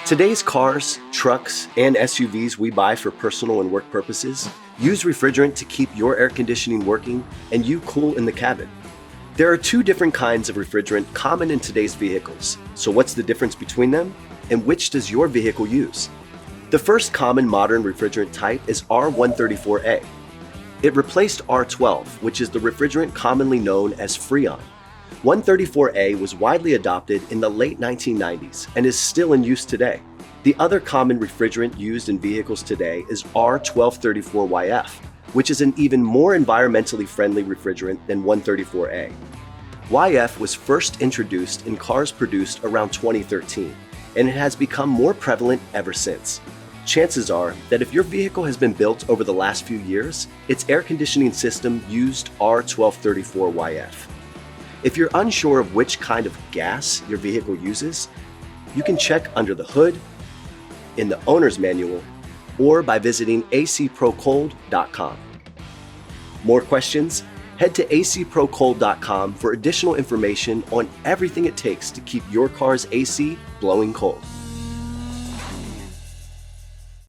Today's cars, trucks, and SUVs we buy for personal and work purposes use refrigerant to keep your air conditioning working and you cool in the cabin. There are two different kinds of refrigerant common in today's vehicles. So what's the difference between them? And which does your vehicle use? The first common modern refrigerant type is R-134a. It replaced R-12, which is the refrigerant commonly known as freon. 134a was widely adopted in the late 1990s and is still in use today. The other common refrigerant used in vehicles today is R-1234yf, which is an even more environmentally friendly refrigerant than 134a. YF was first introduced in cars produced around 2013, and it has become more prevalent ever since. Chances are that if your vehicle has been built over the last few years, its air conditioning system used R-1234yf. If you're unsure of which kind of gas your vehicle uses, you can check under the hood, in the owner's manual, or by visiting acprocold.com. More questions? Head to acprocold.com for additional information on everything it takes to keep your car's AC blowing cold.